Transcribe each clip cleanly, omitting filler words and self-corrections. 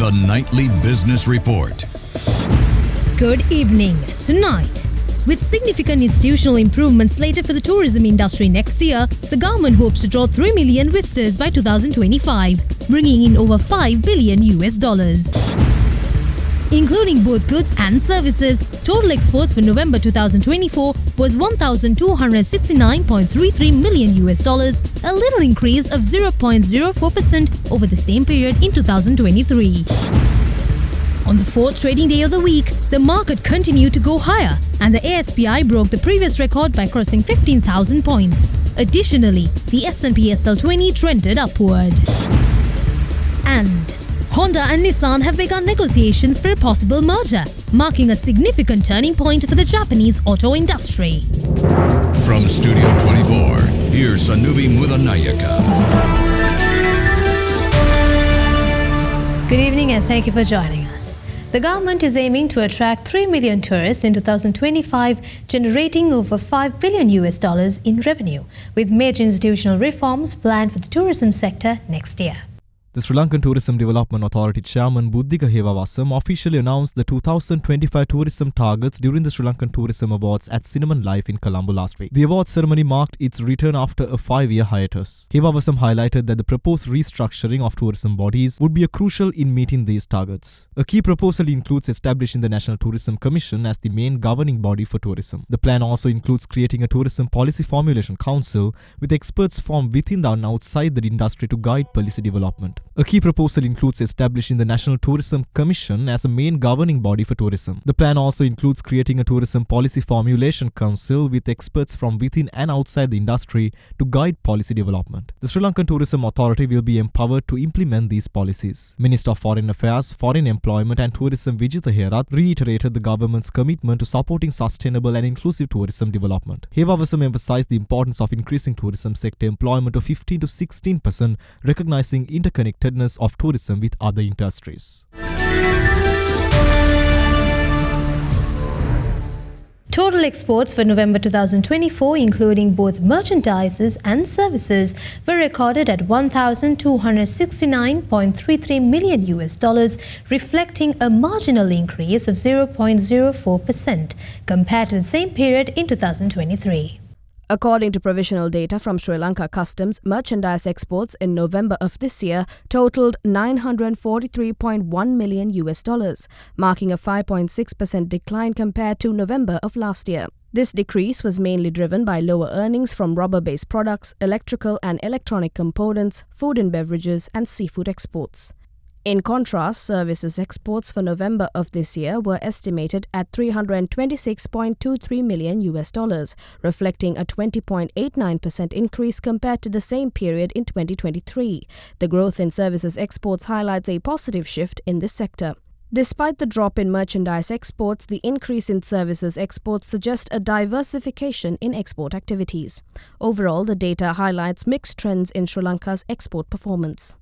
The Nightly Business Report. Good evening. Tonight, with significant institutional improvements slated for the tourism industry next year, the government hopes to draw 3 million visitors by 2025, bringing in over $5 billion. Including both goods and services, total exports for November 2024 was $1,269.33 million, a little increase of 0.04% over the same period in 2023. On the fourth trading day of the week, the market continued to go higher, and the ASPI broke the previous record by crossing 15,000 points. Additionally, the S&P SL20 trended upward. And Honda and Nissan have begun negotiations for a possible merger, marking a significant turning point for the Japanese auto industry. From Studio 24, here's Sanuvi Mudanayaka. Good evening and thank you for joining us. The government is aiming to attract 3 million tourists in 2025, generating over $5 billion in revenue, with major institutional reforms planned for the tourism sector next year. The Sri Lankan Tourism Development Authority Chairman Buddhika Hewawasam officially announced the 2025 tourism targets during the Sri Lankan Tourism Awards at Cinnamon Life in Colombo last week. The awards ceremony marked its return after a 5-year hiatus. Hewawasam highlighted that the proposed restructuring of tourism bodies would be crucial in meeting these targets. A key proposal includes establishing the National Tourism Commission as the main governing body for tourism. The plan also includes creating a tourism policy formulation council with experts from within and outside the industry to guide policy development. A key proposal includes establishing the National Tourism Commission as a main governing body for tourism. The plan also includes creating a tourism policy formulation council with experts from within and outside the industry to guide policy development. The Sri Lankan Tourism Authority will be empowered to implement these policies. Minister of Foreign Affairs, Foreign Employment and Tourism Vijitha Herath reiterated the government's commitment to supporting sustainable and inclusive tourism development. Hewawasam emphasized the importance of increasing tourism sector employment to 15 to 16%, recognizing interconnectedness of tourism with other industries. Total exports for November 2024, including both merchandises and services, were recorded at $1,269.33 million, reflecting a marginal increase of 0.04% compared to the same period in 2023. According to provisional data from Sri Lanka Customs, merchandise exports in November of this year totaled $943.1 million, marking a 5.6% decline compared to November of last year. This decrease was mainly driven by lower earnings from rubber-based products, electrical and electronic components, food and beverages, and seafood exports. In contrast, services exports for November of this year were estimated at $326.23 million, reflecting a 20.89% increase compared to the same period in 2023. The growth in services exports highlights a positive shift in this sector. Despite the drop in merchandise exports, the increase in services exports suggests a diversification in export activities. Overall, the data highlights mixed trends in Sri Lanka's export performance.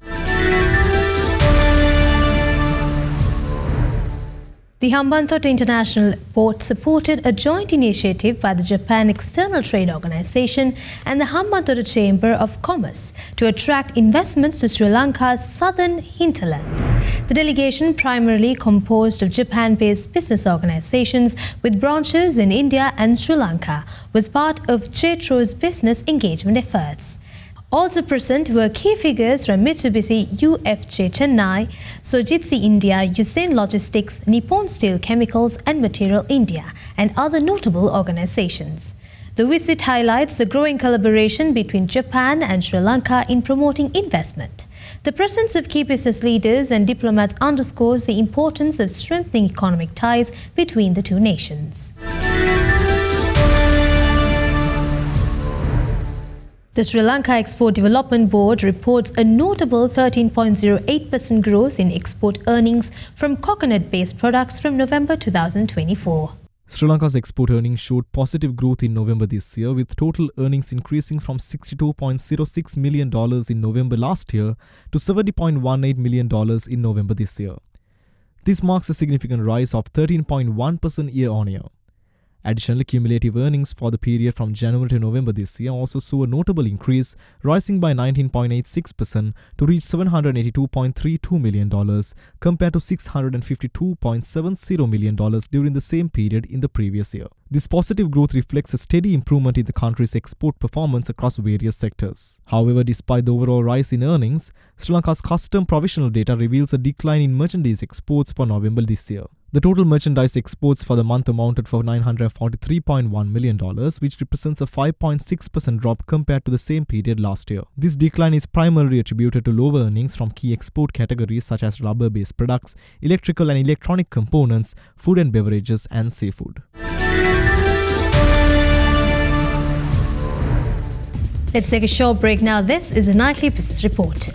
The Hambantota International Port supported a joint initiative by the Japan External Trade Organization and the Hambantota Chamber of Commerce to attract investments to Sri Lanka's southern hinterland. The delegation, primarily composed of Japan-based business organizations with branches in India and Sri Lanka, was part of JETRO's business engagement efforts. Also present were key figures from Mitsubishi UFJ Chennai, Sojitsi India, Usain Logistics, Nippon Steel Chemicals and Material India, and other notable organizations. The visit highlights the growing collaboration between Japan and Sri Lanka in promoting investment. The presence of key business leaders and diplomats underscores the importance of strengthening economic ties between the two nations. The Sri Lanka Export Development Board reports a notable 13.08% growth in export earnings from coconut-based products from November 2024. Sri Lanka's export earnings showed positive growth in November this year, with total earnings increasing from $62.06 million in November last year to $70.18 million in November this year. This marks a significant rise of 13.1% year-on-year. Additionally, cumulative earnings for the period from January to November this year also saw a notable increase, rising by 19.86% to reach $782.32 million compared to $652.70 million during the same period in the previous year. This positive growth reflects a steady improvement in the country's export performance across various sectors. However, despite the overall rise in earnings, Sri Lanka's custom provisional data reveals a decline in merchandise exports for November this year. The total merchandise exports for the month amounted for $943.1 million, which represents a 5.6% drop compared to the same period last year. This decline is primarily attributed to lower earnings from key export categories such as rubber-based products, electrical and electronic components, food and beverages, and seafood. Let's take a short break now. This is a nightly business report.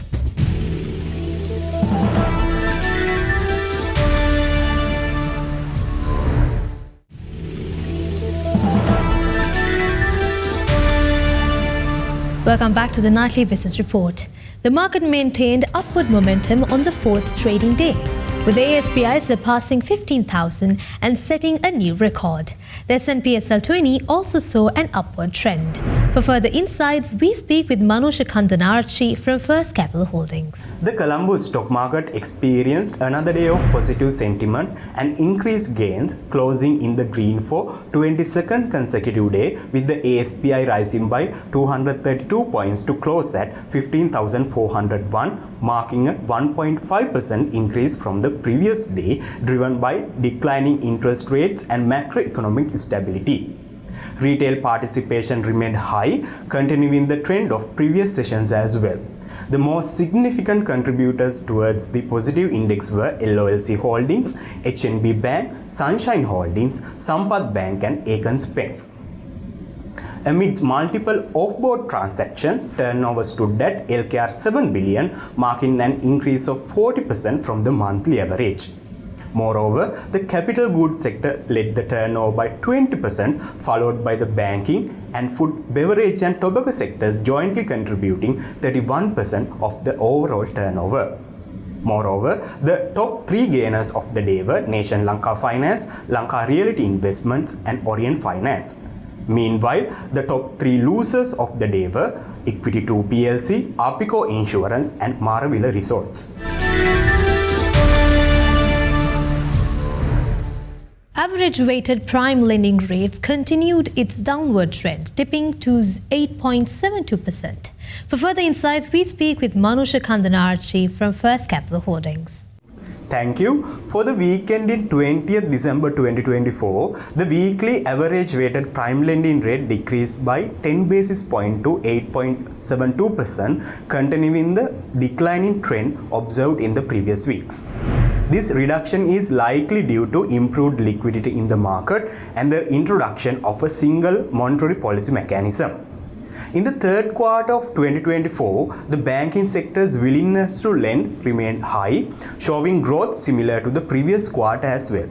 Welcome back to the nightly business report. The market maintained upward momentum on the fourth trading day, with the ASPI surpassing 15,000 and setting a new record. The S&P SL20 also saw an upward trend. For further insights, we speak with Manusha Kandanarchi from First Capital Holdings. The Colombo stock market experienced another day of positive sentiment and increased gains, closing in the green for 22nd consecutive day, with the ASPI rising by 232 points to close at 15,401, marking a 1.5% increase from the previous day, driven by declining interest rates and macroeconomic stability. Retail participation remained high, continuing the trend of previous sessions as well. The most significant contributors towards the positive index were LOLC Holdings, HNB Bank, Sunshine Holdings, Sampath Bank and Aegon Spence. Amidst multiple off-board transactions, turnover stood at LKR 7 billion, marking an increase of 40% from the monthly average. Moreover, the capital goods sector led the turnover by 20%, followed by the banking and food, beverage and tobacco sectors jointly contributing 31% of the overall turnover. Moreover, the top three gainers of the day were Nation Lanka Finance, Lanka Realty Investments and Orient Finance. Meanwhile, the top three losers of the day were Equity 2 PLC, Apico Insurance and Maravilla Resorts. Average weighted prime lending rates continued its downward trend, dipping to 8.72%. For further insights, we speak with Manusha Kandanarchi from First Capital Holdings. Thank you. For the weekend in 20th December 2024, the weekly average weighted prime lending rate decreased by 10 basis points to 8.72%, continuing the declining trend observed in the previous weeks. This reduction is likely due to improved liquidity in the market and the introduction of a single monetary policy mechanism. In the third quarter of 2024, the banking sector's willingness to lend remained high, showing growth similar to the previous quarter as well.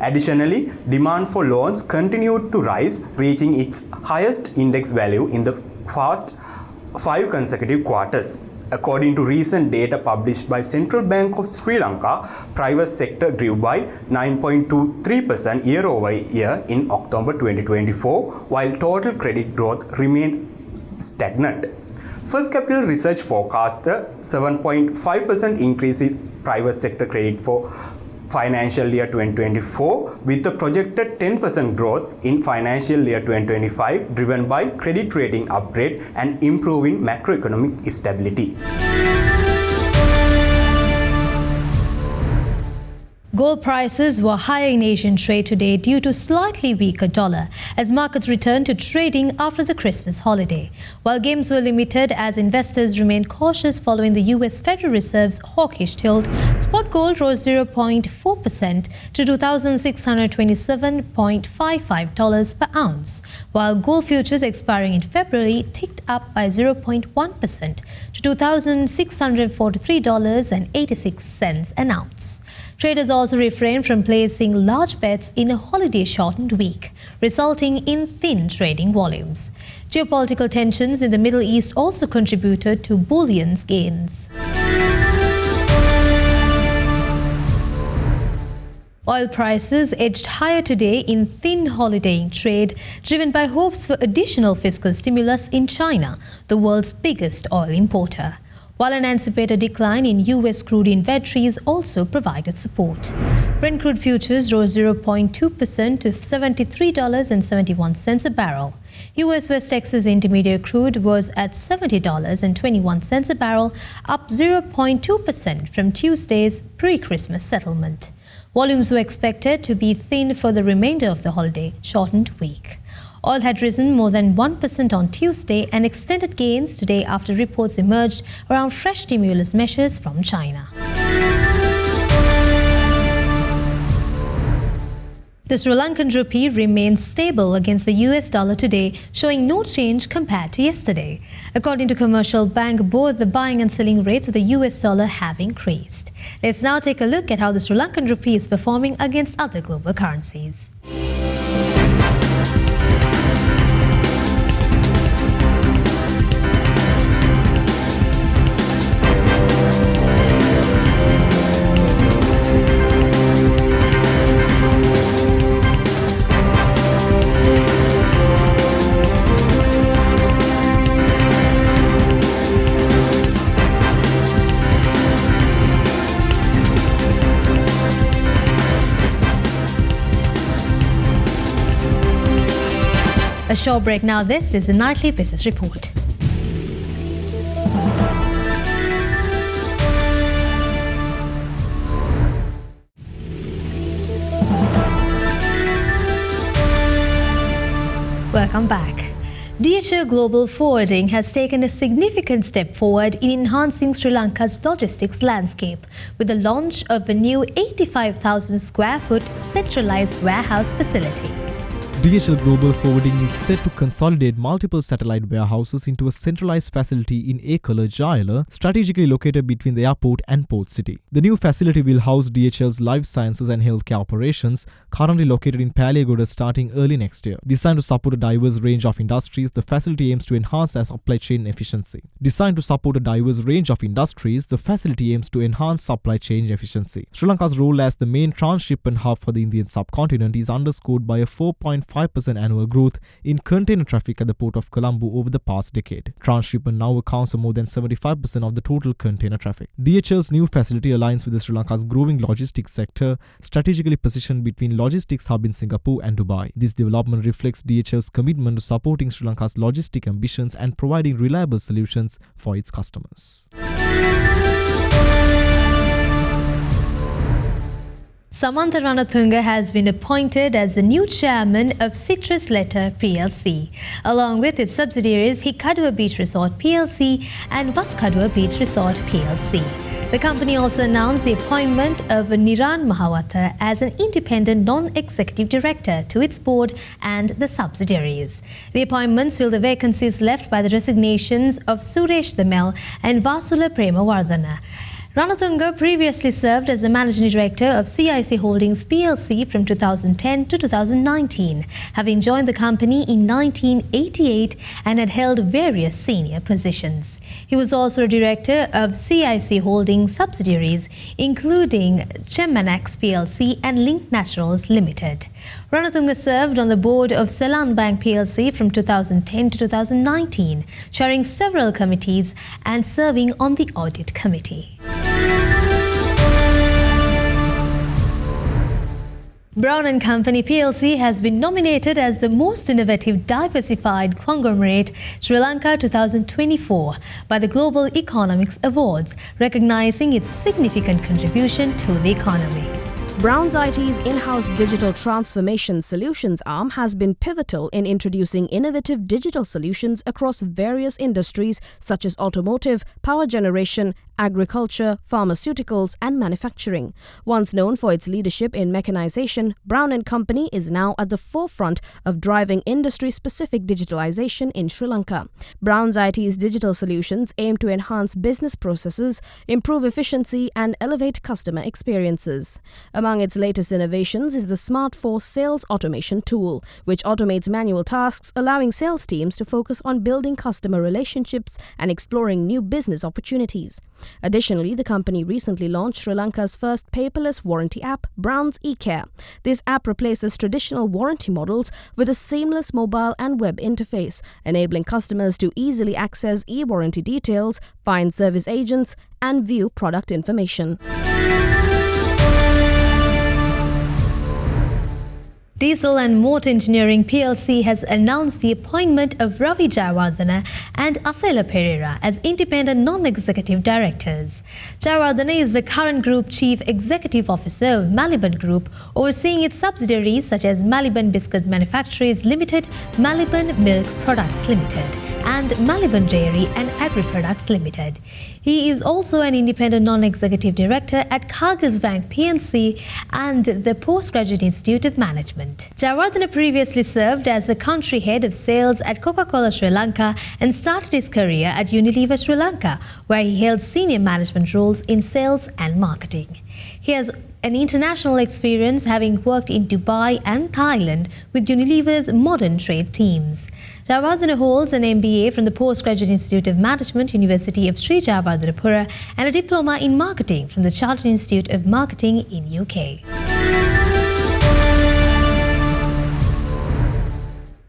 Additionally, demand for loans continued to rise, reaching its highest index value in the past 5 consecutive quarters. According to recent data published by Central Bank of Sri Lanka, private sector grew by 9.23% year over year in October 2024, while total credit growth remained stagnant. First Capital Research forecast a 7.5% increase in private sector credit for financial year 2024, with a projected 10% growth in financial year 2025, driven by credit rating upgrade and improving macroeconomic stability. Gold prices were higher in Asian trade today due to slightly weaker dollar as markets returned to trading after the Christmas holiday. While gains were limited as investors remained cautious following the US Federal Reserve's hawkish tilt, spot gold rose 0.4% to $2,627.55 per ounce, while gold futures expiring in February ticked up by 0.1% to $2,643.86 an ounce. Traders also refrained from placing large bets in a holiday-shortened week, resulting in thin trading volumes. Geopolitical tensions in the Middle East also contributed to bullion's gains. Oil prices edged higher today in thin holidaying trade, driven by hopes for additional fiscal stimulus in China, the world's biggest oil importer. While an anticipated decline in US crude inventories also provided support. Brent crude futures rose 0.2% to $73.71 a barrel. US West Texas Intermediate crude was at $70.21 a barrel, up 0.2% from Tuesday's pre-Christmas settlement. Volumes were expected to be thin for the remainder of the holiday-shortened week. Oil had risen more than 1% on Tuesday and extended gains today after reports emerged around fresh stimulus measures from China. The Sri Lankan rupee remains stable against the US dollar today, showing no change compared to yesterday. According to Commercial Bank, both the buying and selling rates of the US dollar have increased. Let's now take a look at how the Sri Lankan rupee is performing against other global currencies. A short break now. This is the Nightly Business Report. Welcome back. DHL Global Forwarding has taken a significant step forward in enhancing Sri Lanka's logistics landscape with the launch of a new 85,000 square foot centralized warehouse facility. DHL Global Forwarding is set to consolidate multiple satellite warehouses into a centralized facility in Ekala, Jayala, strategically located between the airport and port city. The new facility will house DHL's life sciences and healthcare operations, currently located in Palagoda starting early next year. Designed to support a diverse range of industries, the facility aims to enhance their supply chain efficiency. Designed to support a diverse range of industries, the facility aims to enhance supply chain efficiency. Sri Lanka's role as the main transshipment hub for the Indian subcontinent is underscored by a 4.5% annual growth in container traffic at the port of Colombo over the past decade. Transshipment now accounts for more than 75% of the total container traffic. DHL's new facility aligns with Sri Lanka's growing logistics sector, strategically positioned between logistics hub in Singapore and Dubai. This development reflects DHL's commitment to supporting Sri Lanka's logistic ambitions and providing reliable solutions for its customers. Samantha Ranatunga has been appointed as the new chairman of Citrus Letter PLC, along with its subsidiaries Hikkaduwa Beach Resort PLC and Vaskaduwa Beach Resort PLC. The company also announced the appointment of Niran Mahawatha as an independent non-executive director to its board and the subsidiaries. The appointments fill the vacancies left by the resignations of Suresh Damel and Vasula Premawardhana. Ranatunga previously served as the managing director of CIC Holdings PLC from 2010 to 2019, having joined the company in 1988 and had held various senior positions. He was also a director of CIC Holdings subsidiaries, including Chemmanax PLC and Link Naturals Limited. Ranatunga served on the board of Salon Bank PLC from 2010 to 2019, chairing several committees and serving on the audit committee. Brown & Company PLC has been nominated as the most innovative diversified conglomerate Sri Lanka 2024 by the Global Economics Awards, recognizing its significant contribution to the economy. Brown's IT's in-house digital transformation solutions arm has been pivotal in introducing innovative digital solutions across various industries such as automotive, power generation, agriculture, pharmaceuticals and manufacturing. Once known for its leadership in mechanization, Brown & Company is now at the forefront of driving industry-specific digitalization in Sri Lanka. Brown's IT's digital solutions aim to enhance business processes, improve efficiency and elevate customer experiences. Among Among its latest innovations is the Smart Force sales automation tool, which automates manual tasks, allowing sales teams to focus on building customer relationships and exploring new business opportunities. Additionally, the company recently launched Sri Lanka's first paperless warranty app, Brown's eCare. This app replaces traditional warranty models with a seamless mobile and web interface, enabling customers to easily access e-warranty details, find service agents, and view product information. Diesel and Motor Engineering PLC has announced the appointment of Ravi Jayawardena and Asela Pereira as independent non-executive directors. Jayawardena is the current Group Chief Executive Officer of Maliban Group, overseeing its subsidiaries such as Maliban Biscuit Manufacturers Limited, Maliban Milk Products Limited, and Maliban Dairy and Agri Products Limited. He is also an independent non-executive director at Cargill Bank PNC and the Postgraduate Institute of Management. Jayawardena previously served as the country head of sales at Coca-Cola Sri Lanka and started his career at Unilever Sri Lanka, where he held senior management roles in sales and marketing. He has an international experience, having worked in Dubai and Thailand with Unilever's modern trade teams. Jayawardena holds an MBA from the Postgraduate Institute of Management, University of Sri Jayawardenapura, and a diploma in marketing from the Chartered Institute of Marketing in UK.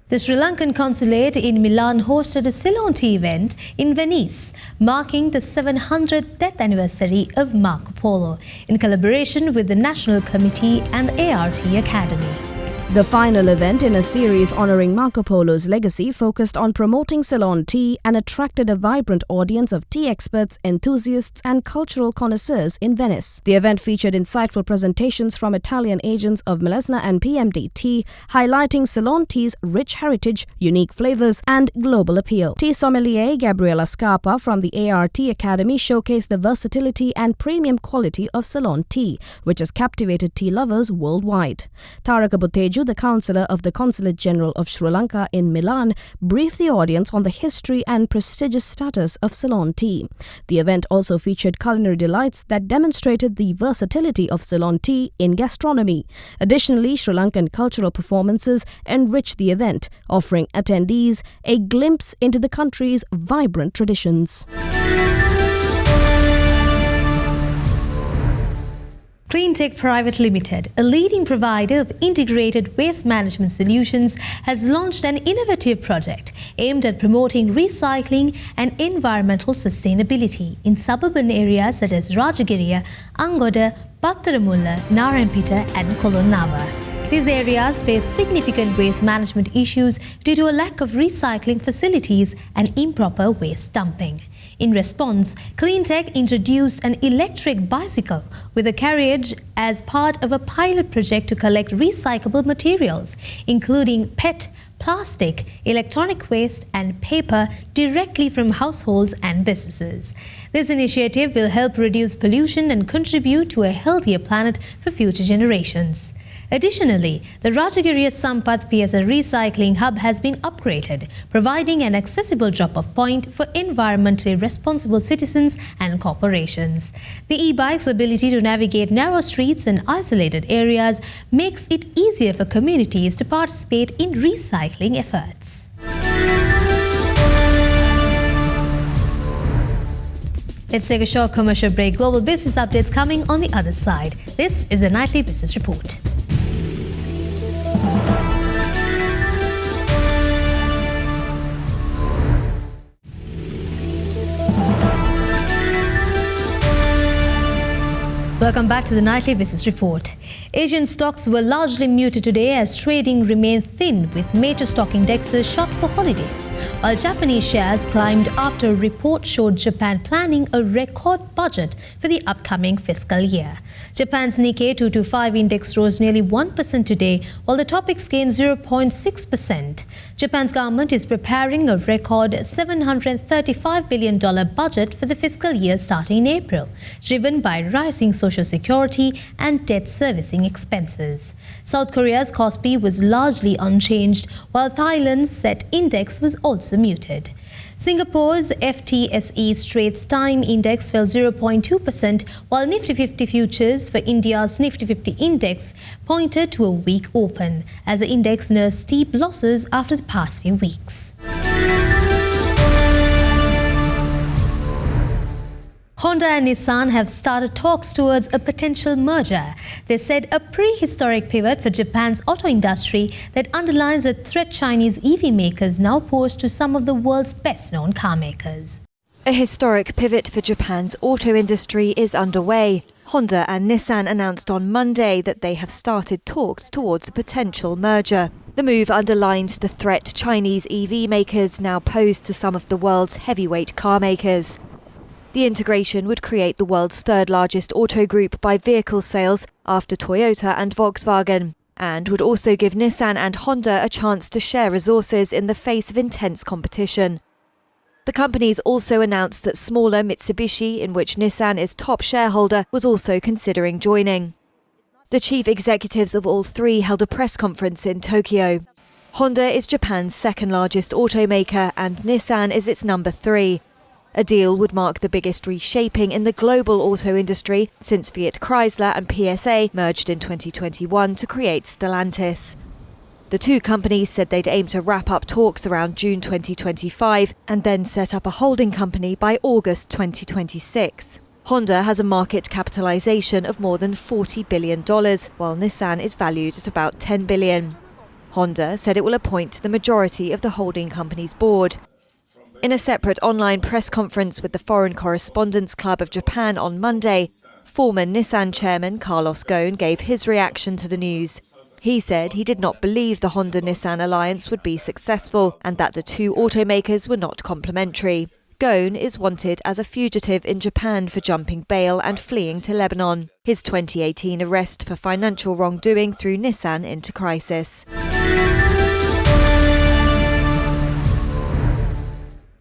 The Sri Lankan consulate in Milan hosted a Salon Tea event in Venice, marking the 700th death anniversary of Marco Polo, in collaboration with the National Committee and ART Academy. The final event in a series honoring Marco Polo's legacy focused on promoting Salon Tea and attracted a vibrant audience of tea experts, enthusiasts and cultural connoisseurs in Venice. The event featured insightful presentations from Italian agents of Milesna and PMD Tea, highlighting Salon Tea's rich heritage, unique flavors and global appeal. Tea sommelier Gabriela Scarpa from the ART Academy showcased the versatility and premium quality of Salon Tea, which has captivated tea lovers worldwide. Taraka Butteju, the councillor of the Consulate General of Sri Lanka in Milan, briefed the audience on the history and prestigious status of Salon Tea. The event also featured culinary delights that demonstrated the versatility of Salon Tea in gastronomy. Additionally, Sri Lankan cultural performances enriched the event, offering attendees a glimpse into the country's vibrant traditions. CleanTech Private Limited, a leading provider of integrated waste management solutions, has launched an innovative project aimed at promoting recycling and environmental sustainability in suburban areas such as Rajagiriya, Angoda, Pattaramulla, Narayanpeta and Kolonava. These areas face significant waste management issues due to a lack of recycling facilities and improper waste dumping. In response, CleanTech introduced an electric bicycle with a carriage as part of a pilot project to collect recyclable materials, including PET, plastic, electronic waste and paper directly from households and businesses. This initiative will help reduce pollution and contribute to a healthier planet for future generations. Additionally, the Rajagiriya Sampath PSA recycling hub has been upgraded, providing an accessible drop-off point for environmentally responsible citizens and corporations. The e-bike's ability to navigate narrow streets and isolated areas makes it easier for communities to participate in recycling efforts. Let's take a short commercial break. Global business updates coming on the other side. This is the Nightly Business Report. Welcome back to the Nightly Business Report. Asian stocks were largely muted today as trading remained thin, with major stock indexes shot for holidays, while Japanese shares climbed after a report showed Japan planning a record budget for the upcoming fiscal year. Japan's Nikkei 225 index rose nearly 1% today, while the Topix gained 0.6%. Japan's government is preparing a record $735 billion budget for the fiscal year starting in April, driven by rising social security and debt servicing expenses. South Korea's Kospi was largely unchanged, while Thailand's set index was also muted. Singapore's FTSE Straits Time Index fell 0.2%, while Nifty 50 futures for India's Nifty 50 Index pointed to a weak open, as the index nursed steep losses after the past few weeks. Honda and Nissan have started talks towards a potential merger. They said a prehistoric pivot for Japan's auto industry that underlines the threat Chinese EV makers now pose to some of the world's best-known car makers. A historic pivot for Japan's auto industry is underway. Honda and Nissan announced on Monday that they have started talks towards a potential merger. The move underlines the threat Chinese EV makers now pose to some of the world's heavyweight car makers. The integration would create the world's third largest auto group by vehicle sales after Toyota and Volkswagen, and would also give Nissan and Honda a chance to share resources in the face of intense competition. The companies also announced that smaller Mitsubishi, in which Nissan is top shareholder, was also considering joining. The chief executives of all three held a press conference in Tokyo. Honda is Japan's second largest automaker and Nissan is its number 3. A deal would mark the biggest reshaping in the global auto industry since Fiat Chrysler and PSA merged in 2021 to create Stellantis. The two companies said they'd aim to wrap up talks around June 2025 and then set up a holding company by August 2026. Honda has a market capitalization of more than $40 billion, while Nissan is valued at about $10 billion. Honda said it will appoint the majority of the holding company's board. In a separate online press conference with the Foreign Correspondents Club of Japan on Monday, former Nissan chairman Carlos Ghosn gave his reaction to the news. He said he did not believe the Honda-Nissan alliance would be successful and that the two automakers were not complementary. Ghosn is wanted as a fugitive in Japan for jumping bail and fleeing to Lebanon. His 2018 arrest for financial wrongdoing threw Nissan into crisis.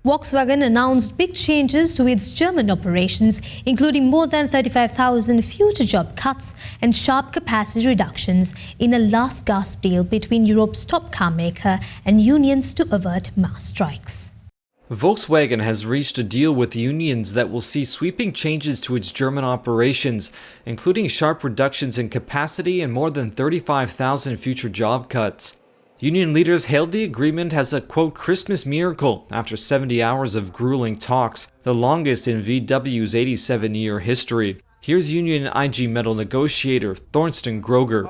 Volkswagen announced big changes to its German operations, including more than 35,000 future job cuts and sharp capacity reductions in a last-gasp deal between Europe's top car maker and unions to avert mass strikes. Volkswagen has reached a deal with unions that will see sweeping changes to its German operations, including sharp reductions in capacity and more than 35,000 future job cuts. Union leaders hailed the agreement as a, quote, Christmas miracle after 70 hours of grueling talks, the longest in VW's 87-year history. Here's Union IG Metall negotiator Thorsten Groger.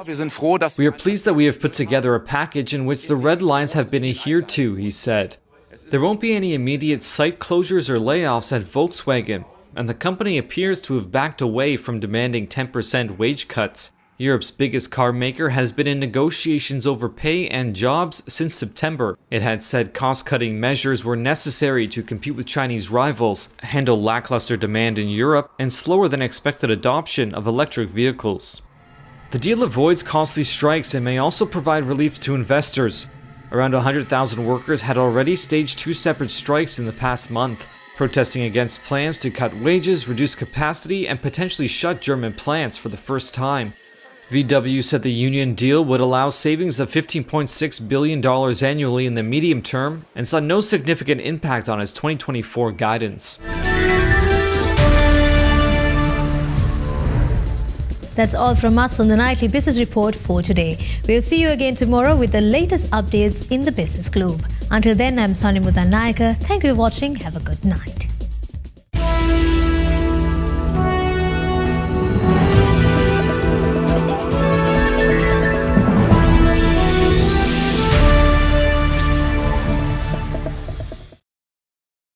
We are pleased that we have put together a package in which the red lines have been adhered to, he said. There won't be any immediate site closures or layoffs at Volkswagen, and the company appears to have backed away from demanding 10% wage cuts. Europe's biggest car maker has been in negotiations over pay and jobs since September. It had said cost-cutting measures were necessary to compete with Chinese rivals, handle lackluster demand in Europe, and slower than expected adoption of electric vehicles. The deal avoids costly strikes and may also provide relief to investors. Around 100,000 workers had already staged 2 separate strikes in the past month, protesting against plans to cut wages, reduce capacity, and potentially shut German plants for the first time. VW said the union deal would allow savings of $15.6 billion annually in the medium term and saw no significant impact on its 2024 guidance. That's all from us on the Nightly Business Report for today. We'll see you again tomorrow with the latest updates in the business globe. Until then, I'm Sani Mudanayaka. Thank you for watching. Have a good night.